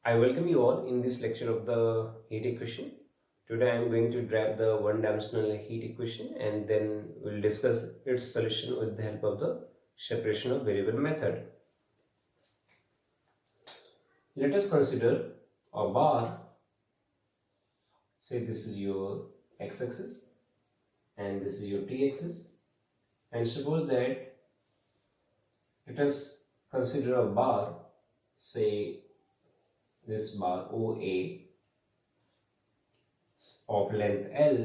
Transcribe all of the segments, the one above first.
I welcome you all in this lecture of the heat equation. Today I am going to derive the one-dimensional heat equation and then we'll discuss its solution with the help of the separation of variable method. Let us consider a bar. Say this is your x-axis and this is your t-axis, and suppose that let us consider a bar, say this bar OA of length L.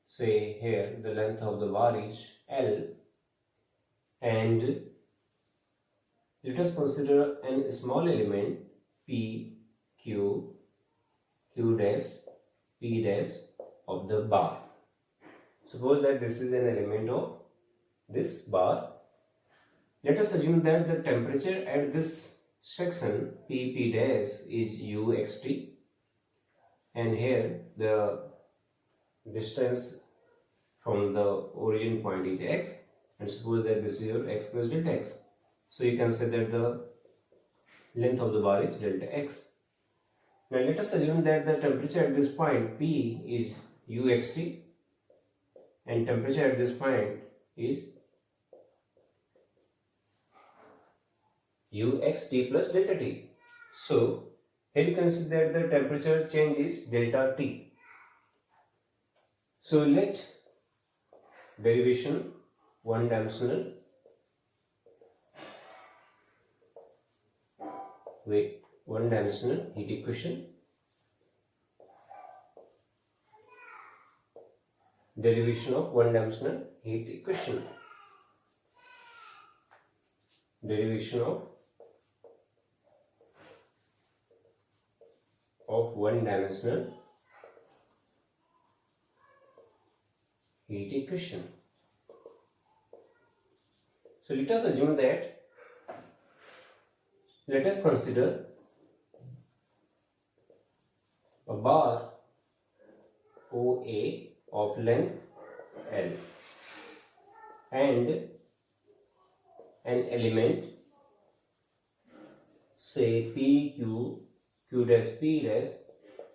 Say here the length of the bar is L, and let us consider a small element P, Q, Q dash, P dash of the bar. Suppose that this is an element of this bar. Let us assume that the temperature at this section P dash is uxt, and here the distance from the origin point is x, and suppose that this is your x plus delta x. So you can say that the length of the bar is delta x. Now let us assume that the temperature at this point P is uxt and temperature at this point is uxt plus delta t. So here you can see that the temperature change is delta t. So let derivation one-dimensional with one-dimensional heat equation. Derivation of one-dimensional heat equation. Derivation of one-dimensional heat equation. So let us assume that, let us consider a bar OA of length L and an element say PQ, Q dash P dash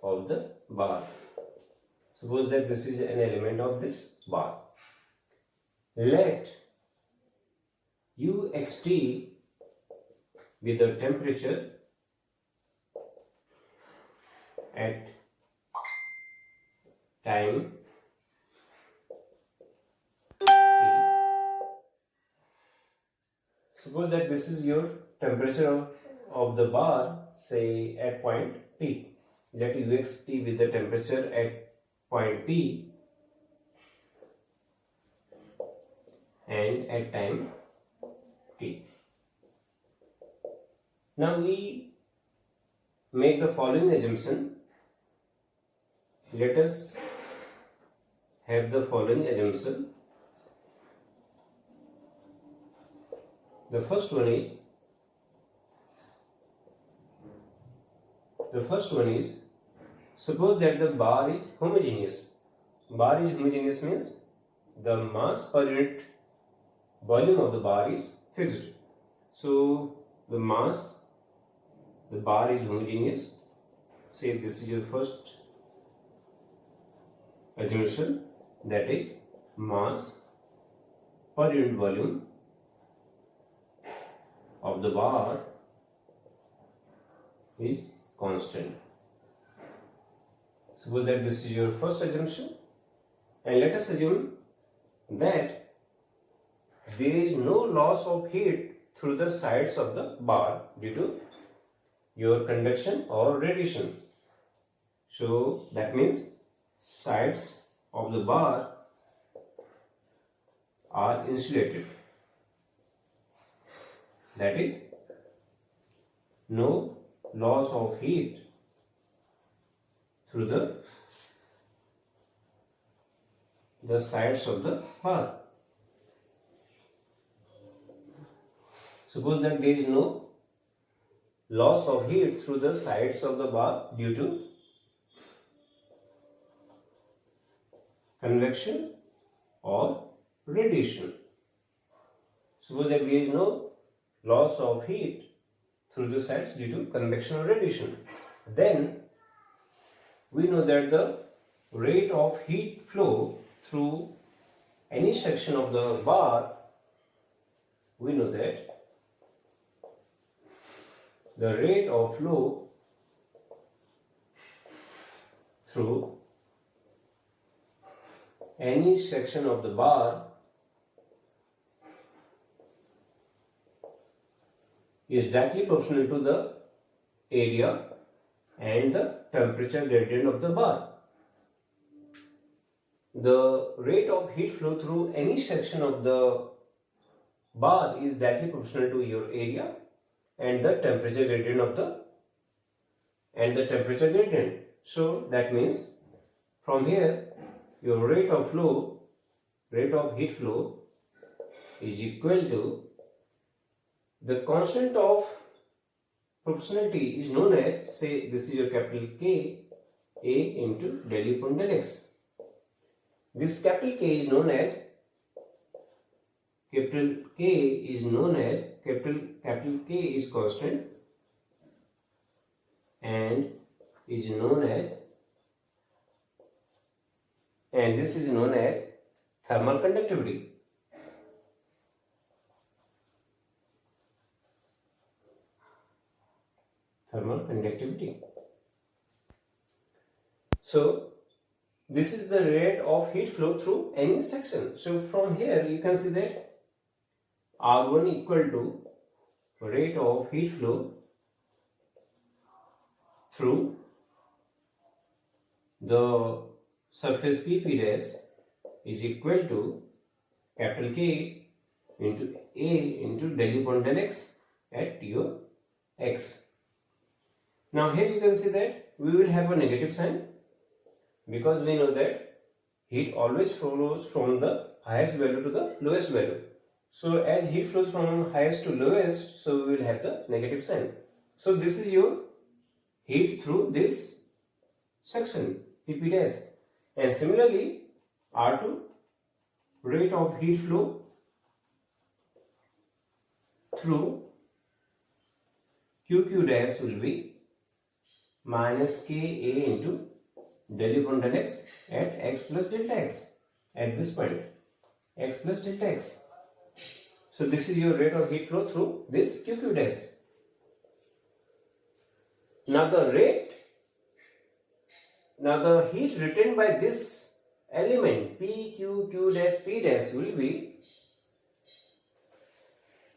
of the bar. Suppose that this is an element of this bar. Let uxt be the temperature at time t. Suppose that this is your temperature of the bar, say at point P. Let uxt be the temperature at point P and at time t. Now we make the following assumption. Let us have the following assumption. The first one is suppose that the bar is homogeneous. Bar is homogeneous means the mass per unit volume of the bar is fixed. So the mass, the bar is homogeneous. Say this is your first assumption, that is mass per unit volume of the bar is constant. Suppose that this is your first assumption, and let us assume that there is no loss of heat through the sides of the bar due to your conduction or radiation. So that means sides of the bar are insulated. That is, no loss of heat through the sides of the bar. Suppose that there is no loss of heat through the sides of the bar due to convection or radiation. Suppose that there is no loss of heat through the sides due to convection or radiation. Then we know that the rate of heat flow through any section of the bar, we know that the rate of flow through any section of the bar is directly proportional to the area and the temperature gradient of the bar. The rate of heat flow through any section of the bar is directly proportional to your area and the temperature gradient of the temperature gradient. So that means from here your rate of heat flow is equal to the constant of proportionality is known as, say this is your capital K, A into del U upon del X. This capital K is known as capital K is constant and this is known as thermal conductivity. So this is the rate of heat flow through any section. So from here you can see that R1 equal to rate of heat flow through the surface PP dash is equal to capital K into A into del U upon del X at your X. Now here you can see that we will have a negative sign because we know that heat always flows from the highest value to the lowest value. So as heat flows from highest to lowest, so we will have the negative sign. So this is your heat through this section PP dash, and similarly R2 rate of heat flow through QQ dash will be minus Ka into del U upon del X at X plus delta X at this point, X plus delta X. So this is your rate of heat flow through this QQ dash. Now the heat retained by this element P, Q, Q dash, P dash will be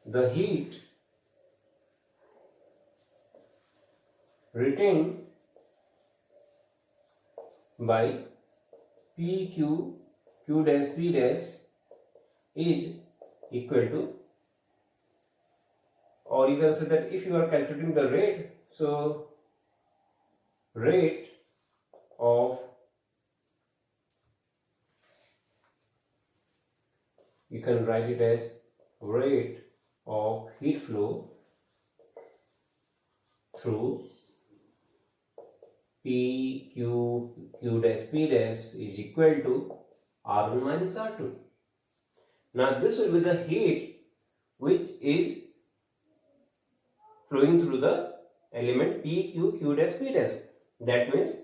the heat retained by P, Q, Q dash, P dash is equal to, or you can say that if you are calculating the rate, so rate of, you can write it as rate of heat flow through P, Q, Q dash, P dash is equal to R1 minus R2. Now this will be the heat which is flowing through the element P, Q, Q dash, P dash. That means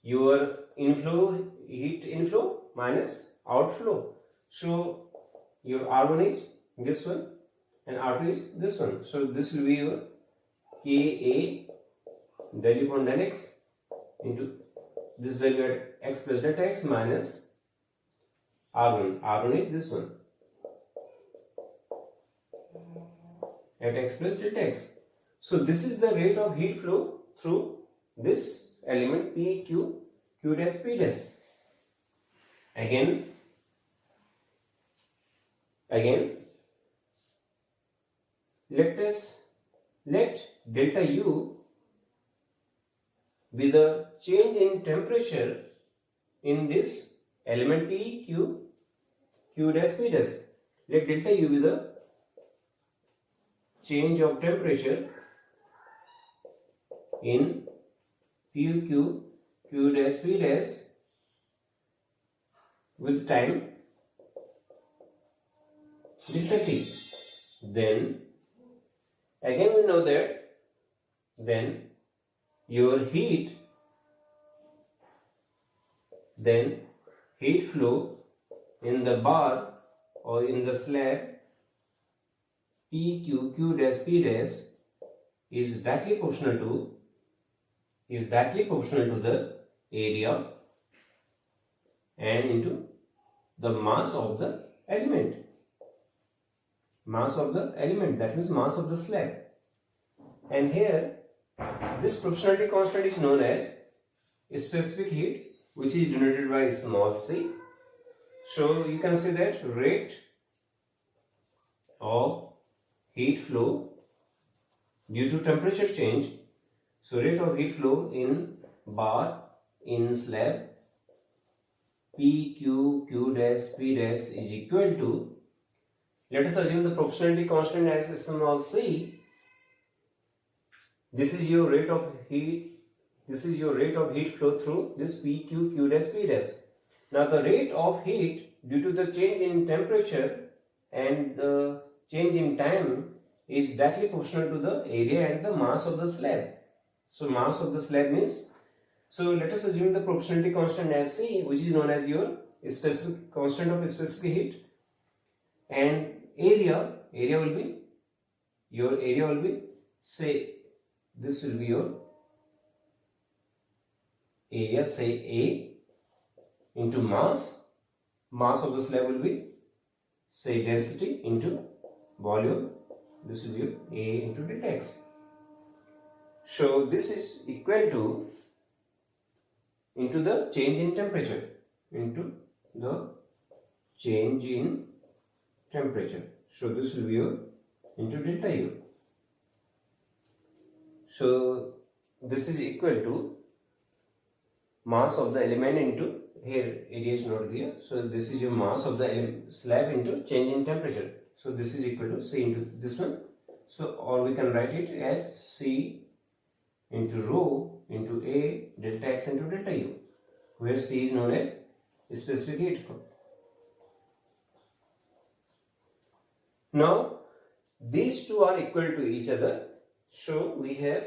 your heat inflow minus outflow. So your R1 is this one and R2 is this one. So this will be your Ka del U upon del X into this value at X plus delta X minus R1. R1 is this one at X plus delta X. So this is the rate of heat flow through this element P, Q, Q dash, P dash. Again, let delta U be the change in temperature in this element P, Q, Q dash, P dash. Let delta U be the change of temperature in P, Q, Q dash, P dash with time delta T. Then again we know that then your heat flow in the bar or in the slab PQ Q dash P dash is directly proportional to the area and into the mass of the element. That means mass of the slab. And here this proportionality constant is known as specific heat, which is denoted by small c. So you can see that rate of heat flow due to temperature change. So rate of heat flow in bar in slab Q dash P dash is equal to, let us assume the proportionality constant as small c. This is your rate of heat flow through this Q dash P dash. Now the rate of heat due to the change in temperature and the change in time is directly proportional to the area and the mass of the slab. So mass of the slab means, so let us assume the proportionality constant as C, which is known as your specific constant of specific heat, and area will be, say this will be your area, say A, into mass of the slab will be, say, density into volume. This will be A into delta X. So this is equal to into the change in temperature, So this will be your into delta U. So this is equal to mass of the element into, here area is not there, so this is your mass of the slab into change in temperature. So this is equal to C into this one. So or we can write it as C into rho into A delta X into delta U, where C is known as specific heat flow. Now these two are equal to each other, so we have,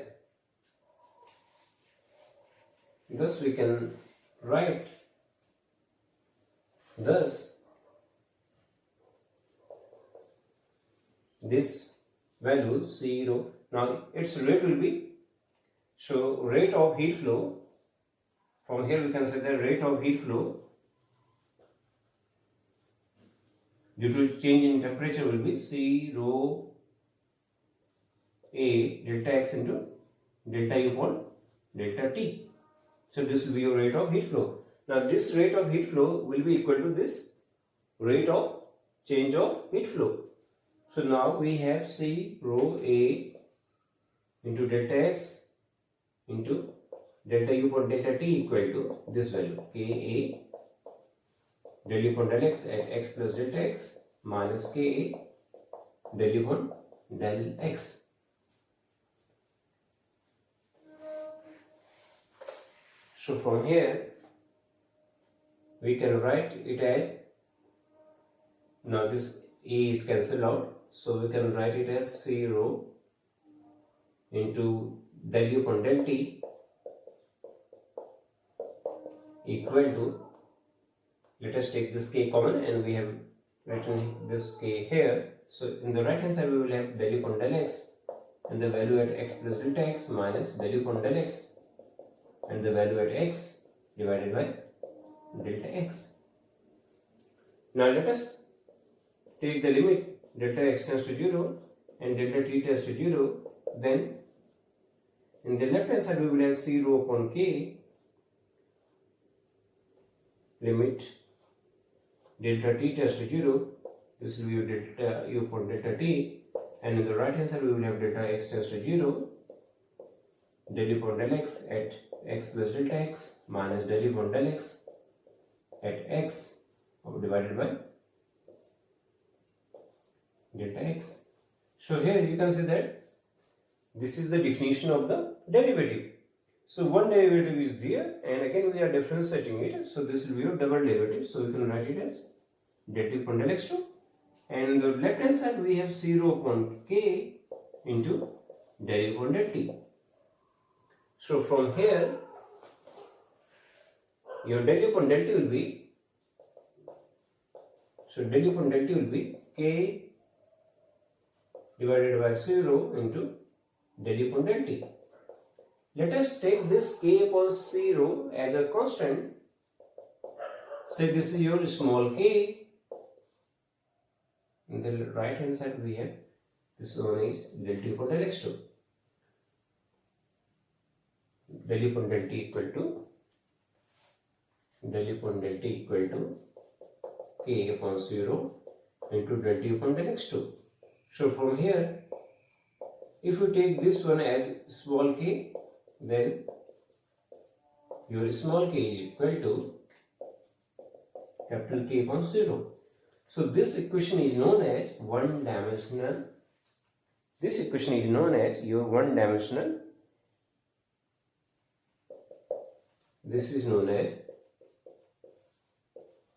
thus we can write this value C0. Now its rate will be, so rate of heat flow, from here we can say the rate of heat flow due to change in temperature will be C rho A delta X into delta U upon delta T. So this will be your rate of heat flow. Now this rate of heat flow will be equal to this rate of change of heat flow. So now we have C rho A into delta X into delta U upon delta T equal to this value Ka del U upon del X at X plus delta X minus Ka del U upon del X. So from here we can write it as, now this A is cancelled out, so we can write it as C rho into del U upon del T equal to, let us take this K common and we have written this K here. So in the right hand side we will have del U upon del X and the value at X plus delta X minus del U upon del X and the value at X divided by delta X. Now let us take the limit delta X tends to 0 and delta T tends to 0. Then in the left hand side we will have C rho upon K limit delta T tends to 0. This will be delta U upon delta T, and in the right hand side we will have delta X tends to 0 del U upon del X at X plus delta X minus del U upon del X at X divided by delta X. So here you can see that this is the definition of the derivative. So one derivative is there and again we are differentiating it. So this will be your double derivative. So we can write it as delta upon del X2. And on the left hand side we have 0 upon K into del upon del T. So from here, your del upon del t will be, so del upon del t will be k divided by 0 into del upon del t. Let us take this k upon 0 as a constant. Say this is your small k. In the right hand side we have this one is del t upon del x2. Del upon del t equal to k upon 0 into del t upon del x2. So from here, if you take this one as small k, then your small k is equal to capital K upon 0. So this equation is known as one-dimensional. This equation is known as your one-dimensional. This is known as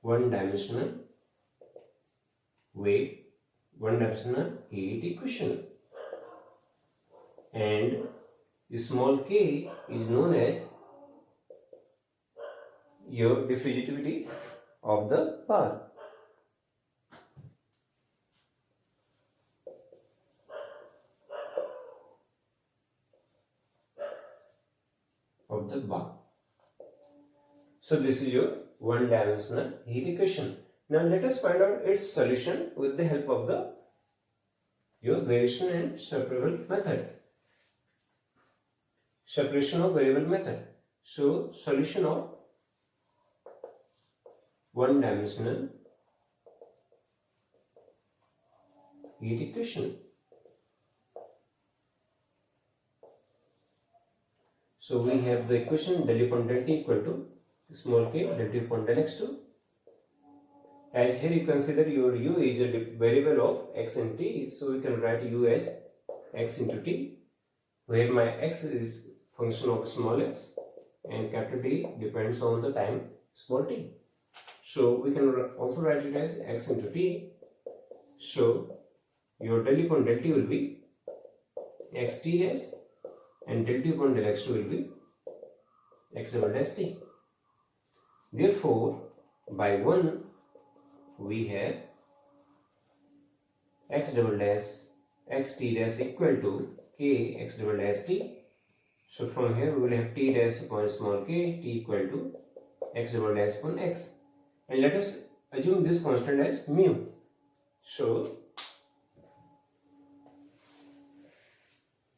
one-dimensional wave, one-dimensional heat equation. And small k is known as your diffusivity of the bar. So this is your one-dimensional heat equation. Now let us find out its solution with the help of your variation and separable method. Separation of variable method. So solution of one-dimensional heat equation. So we have the equation del upon del t equal to small k del t upon del x2. As here you consider your u is a variable of x and t, so we can write u as x into t, where my x is function of small x and capital T depends on the time small t. So we can also write it as x into t. So your del upon del t will be x t dash and del t upon del x2 will be x double dash t. Therefore, by 1 we have x double dash x t dash equal to k x double dash t. So from here we will have t dash upon small k, t equal to x double dash upon x. And let us assume this constant as mu. So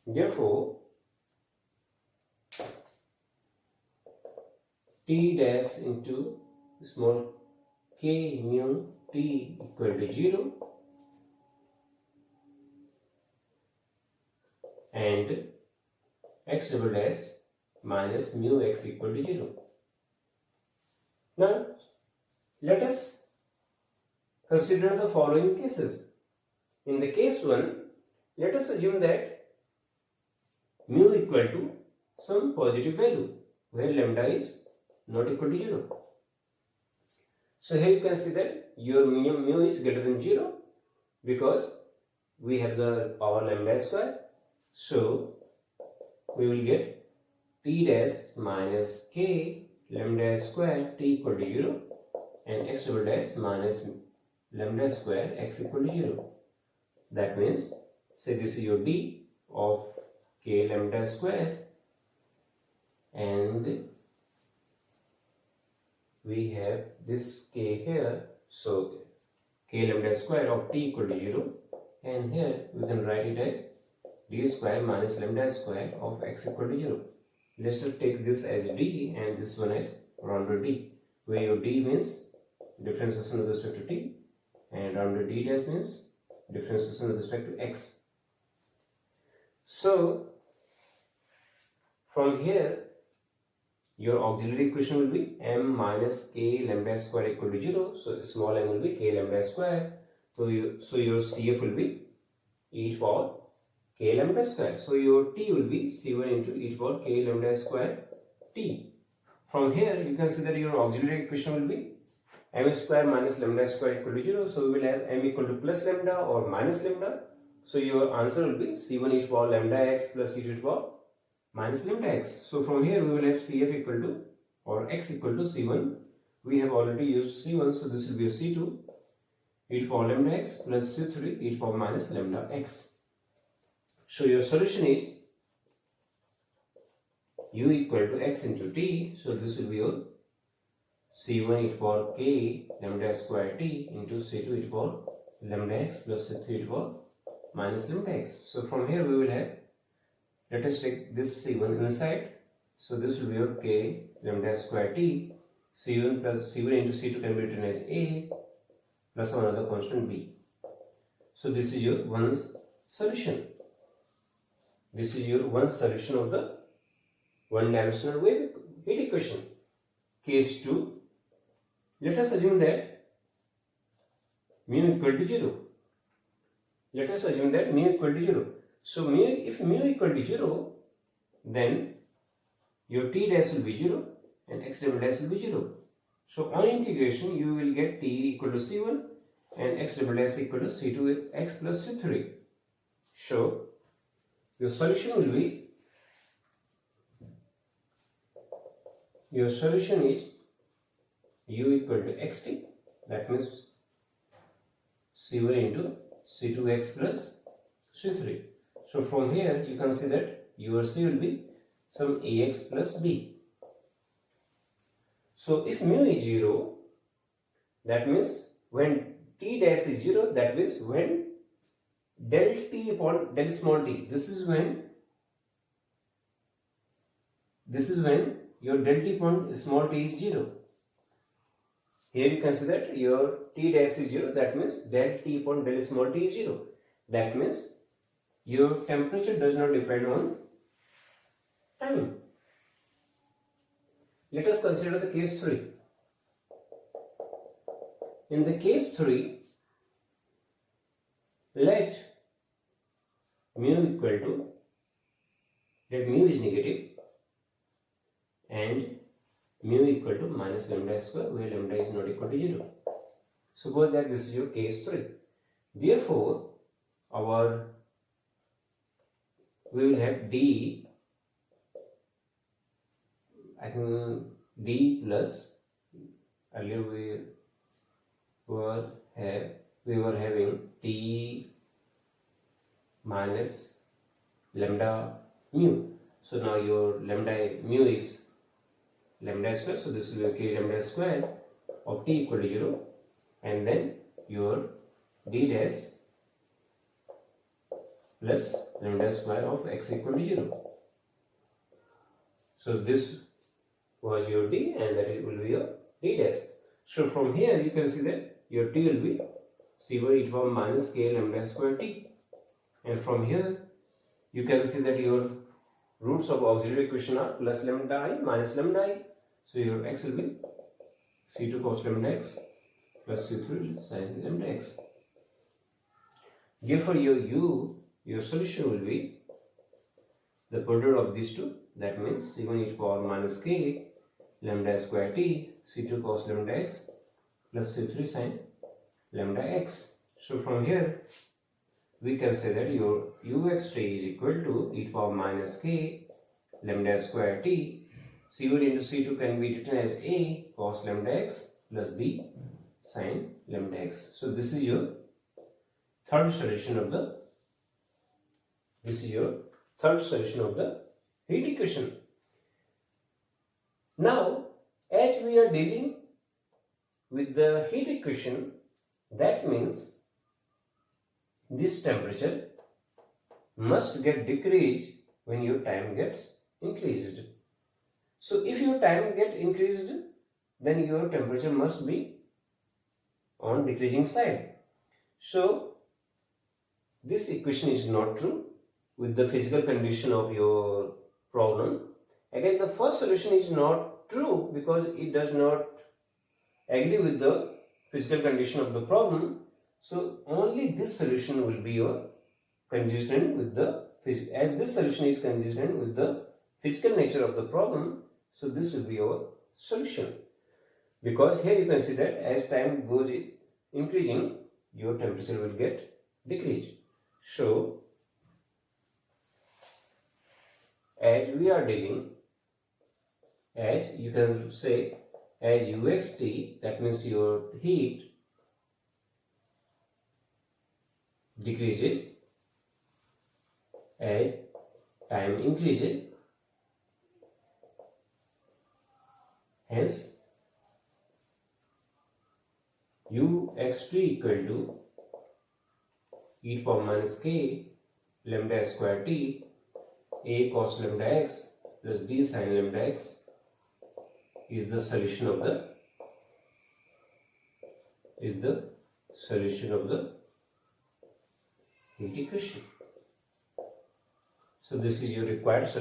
therefore t dash into small k mu t equal to 0 and x double dash minus mu x equal to 0. Now let us consider the following cases. In the case 1, let us assume that mu equal to some positive value where lambda is not equal to 0. So here you can see that your mu is greater than 0 because we have the power lambda square. So we will get t dash minus k lambda square t equal to 0 and x double dash minus lambda square x equal to 0. That means, say this is your d of k lambda square and we have this k here. So k lambda square of t equal to 0 and here we can write it as d square minus lambda square of x equal to 0. Let's take this as d and this one as rounded d, where your d means differentiation with respect to t and rounded d dash means differentiation with respect to x. So from here your auxiliary equation will be m minus k lambda square equal to 0. So small m will be k lambda square. So your CF will be e to power k lambda square. So your t will be c1 into e to power k lambda square t. From here you consider your auxiliary equation will be m square minus lambda square equal to 0. So we will have m equal to plus lambda or minus lambda. So your answer will be c1 e to power lambda x plus e to the power minus lambda x. So from here we will have Cf equal to, or x equal to C1. We have already used C1, so this will be a C2 e to power lambda x plus C3 e to power minus lambda x. So your solution is u equal to x into t. So this will be your C1 e to power k lambda square t into C2 e to power lambda x plus C3 e to power minus lambda x. So from here we will have, let us take this C1 inside. So this will be your k lambda square t. C1 plus C1 into C2 can be written as a plus another constant b. So this is your one solution. This is your one solution of the one-dimensional wave heat equation. Case 2. Let us assume that mu equal to 0. Let us assume that mu equal to 0. So if mu equal to 0, then your t dash will be 0 and x double dash will be 0. So on integration you will get t equal to c1 and x double dash equal to c2x plus c3. So your solution will be, your solution is u equal to xt, that means c1 into c2x plus c3. So from here you can see that your c will be some ax plus b. So if mu is 0, that means when t dash is 0, that means when del t upon del small t, this is when your del t upon small t is 0. Here you can see that your t dash is 0, that means del t upon del small t is 0. That means your temperature does not depend on time. Let us consider the case 3. In the case 3, let mu equal to, let mu is negative and mu equal to minus lambda square, where lambda is not equal to 0. Suppose that this is your case 3. Therefore, we will have d, I think d plus, earlier we were having t minus lambda mu. So now your lambda mu is lambda square, so this will be k lambda square of t equal to 0, and then your d dash plus lambda square of x equal to 0. So this was your d and that will be your d dash. So from here you can see that your t will be c1 e to power minus k lambda square t, and from here you can see that your roots of auxiliary equation are plus lambda I minus lambda I. So your x will be c2 cos lambda x plus c3 sin lambda x. Therefore your solution will be the product of these two, that means c1 e to power minus k lambda square t, c2 cos lambda x plus c3 sin lambda x. So from here we can say that your uxt is equal to e to power minus k lambda square t, c1 into c2 can be written as a cos lambda x plus b sin lambda x. So this is your third solution of the heat equation. Now as we are dealing with the heat equation, that means this temperature must get decreased when your time gets increased. So if your time gets increased, then your temperature must be on decreasing side. So this equation is not true with the physical condition of your problem. Again, the first solution is not true because it does not agree with the physical condition of the problem. So only this solution will be your consistent with the as this solution is consistent with the physical nature of the problem. So this will be your solution, because here you can see that as time goes increasing, your temperature will get decreased. So as we are dealing, as you can say, as uxt, that means your heat decreases as time increases, hence uxt equal to e power minus k lambda square t a cos lambda x plus b sin lambda x is the solution of the heat equation. So this is your required solution.